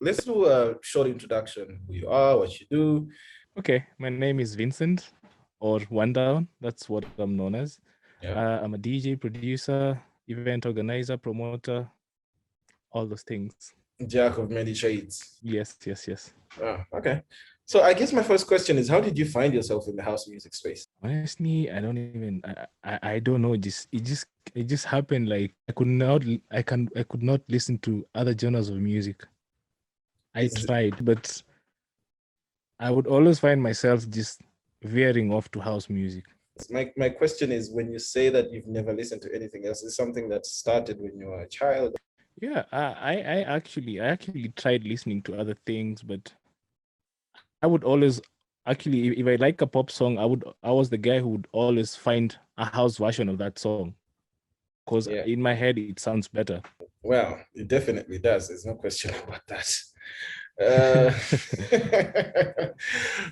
let's do a short introduction. Who you are, what you do. Okay, my name is Vincent, or One Down. That's what I'm known as. Yeah. I'm a DJ, producer, event organizer, promoter, all those things. Jack of many trades. Yes. Ah, okay. So I guess my first question is, how did you find yourself in the house music space? Honestly, I don't even. I don't know. It just happened. Like I could not listen to other genres of music. I Is tried, but I would always find myself just veering off to house music. my question is, when you say that you've never listened to anything else, is something that started when you were a child? Yeah, I actually tried listening to other things, but I would always actually, if I like a pop song, I was the guy who would always find a house version of that song because Yeah. in my head it sounds better. Well, it definitely does. There's no question about that. Uh,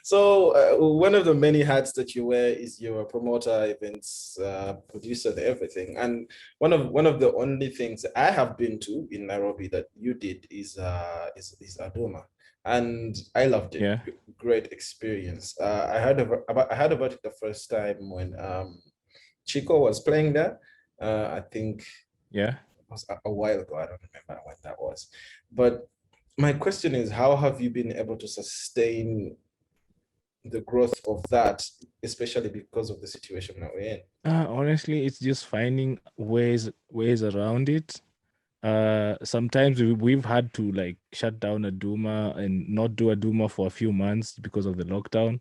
so one of the many hats that you wear is you're a promoter, events producer, and everything. And one of the only things I have been to in Nairobi that you did is ADUMA, and I loved it. Yeah, Great experience. I heard about it the first time when Chico was playing there. I think yeah. it was a while ago. I don't remember when that was, but my question is, how have you been able to sustain the growth of that, especially because of the situation that we're in? Honestly, it's just finding ways around it. Sometimes we've had to like shut down a Duma and not do a Duma for a few months because of the lockdown.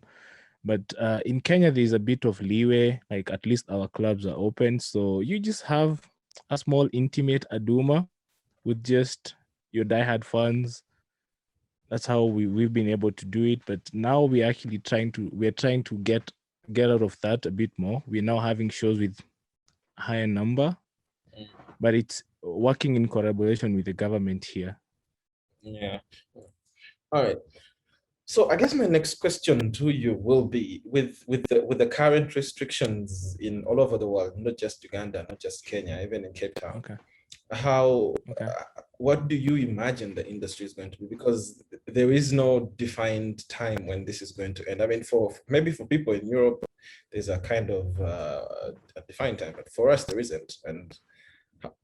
But in Kenya, there's a bit of leeway. Like at least our clubs are open, so you just have a small intimate Aduma with just your diehard fans. That's how we've been able to do it. But now we're trying to get out of that a bit more. We're now having shows with higher number, but it's working in collaboration with the government here. Yeah. All right. So I guess my next question to you will be, with the current restrictions in all over the world, not just Uganda, not just Kenya, even in Cape Town, Okay. how Okay. what do you imagine the industry is going to be? Because there is no defined time when this is going to end. I mean, for maybe for people in Europe, there's a kind of a defined time, but for us there isn't. And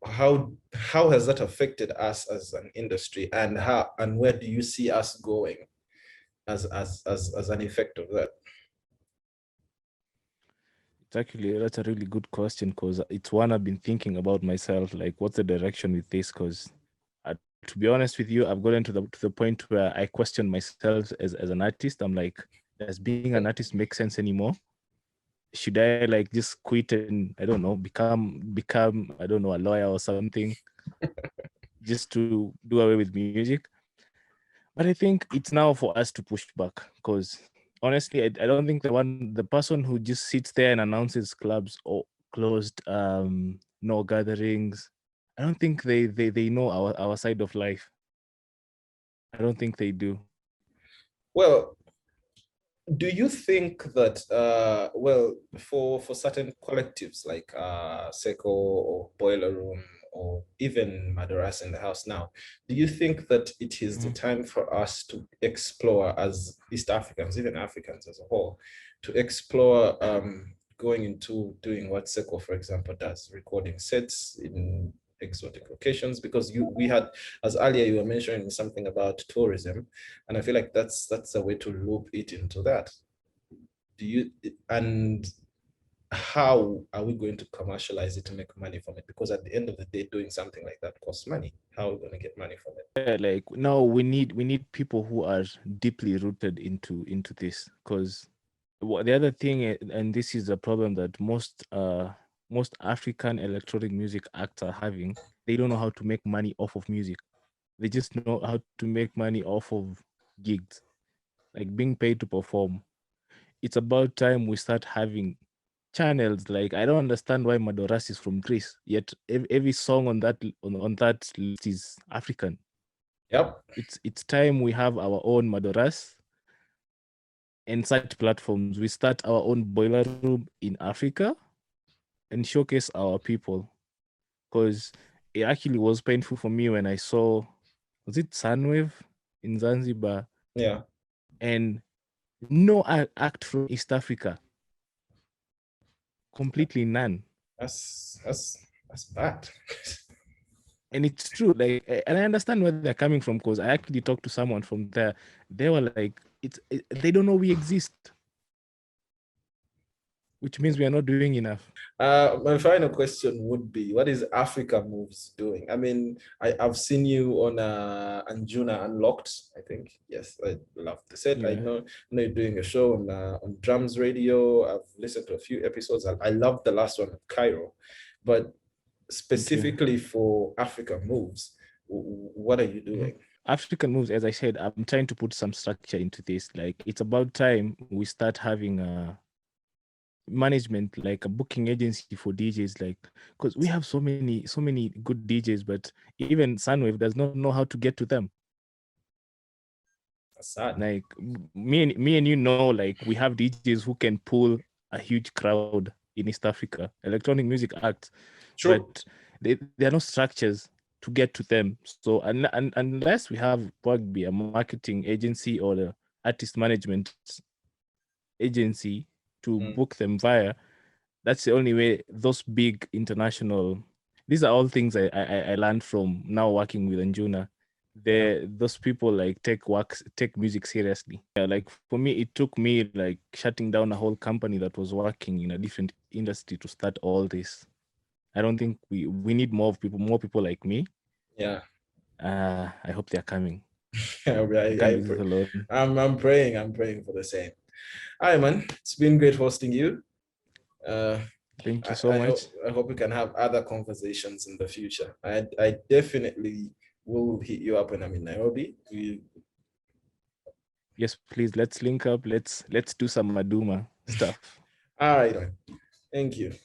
how has that affected us as an industry, and where do you see us going as an effect of that? It's actually that's a really good question because it's one I've been thinking about myself. Like, what's the direction with this? Because to be honest with you, I've gotten to the point where I question myself as an artist. I'm like, does being an artist make sense anymore? Should I like just quit and I don't know become I don't know a lawyer or something just to do away with music? But I think it's now for us to push back because honestly, I don't think the person who just sits there and announces clubs or closed, no gatherings. I don't think they know our side of life. I don't think they do. Well, do you think that well, for certain collectives like Seco or Boiler Room or even Madoras in the House now, do you think that it is the Mhm. time for us to explore, as East Africans, even Africans as a whole, to explore going into doing what Seco, for example, does, recording sets in exotic locations? Because we had, as earlier you were mentioning something about tourism, and I feel like that's a way to loop it into that. Do you, and how are we going to commercialize it to make money from it? Because at the end of the day, doing something like that costs money. How are we going to get money from it? Yeah, like no, we need people who are deeply rooted into this because the other thing and this is a problem that most African electronic music acts are having. They don't know how to make money off of music. They just know how to make money off of gigs, like being paid to perform. It's about time we start having channels. Like I don't understand why Madoras is from Greece, yet every song on that list is African. Yep. It's time we have our own Madoras and such platforms. We start our own boiler room in Africa and showcase our people. Because it actually was painful for me when I saw, was it Sunwave? in Zanzibar, Yeah. and no act from East Africa. Completely none. That's bad. And it's true, like, and I understand where they're coming from, because I actually talked to someone from there. They were like, they don't know we exist, which means we are not doing enough. My final question would be, what is Africa Moves doing? I mean, I've seen you on Anjuna Unlocked, I think. Yes, I love the set. Yeah. I know you're doing a show on Drums Radio. I've listened to a few episodes. I love the last one of Cairo. But specifically for Africa Moves, what are you doing? African Moves, as I said, I'm trying to put some structure into this. Like, it's about time we start having a management, like a booking agency for DJs, like, because we have so many good DJs, but even Sunwave does not know how to get to them. That's sad. Like, me and you know, like, we have DJs who can pull a huge crowd in East Africa, electronic music acts. True. But there are no structures to get to them. So unless we have probably a marketing agency or the artist management agency to book them via, that's the only way those big international, these are all things I learned from now working with Anjuna. Those people like take music seriously. Yeah, like for me, it took me like shutting down a whole company that was working in a different industry to start all this. I don't think we need more people like me. Yeah. I hope they're coming. I Can't do this alone. I'm praying for the same. All right, man. It's been great hosting you. Thank you so much. I hope we can have other conversations in the future. I definitely will hit you up when I'm in Nairobi. Yes, please. Let's link up. Let's do some ADUMA stuff. All right. Thank you.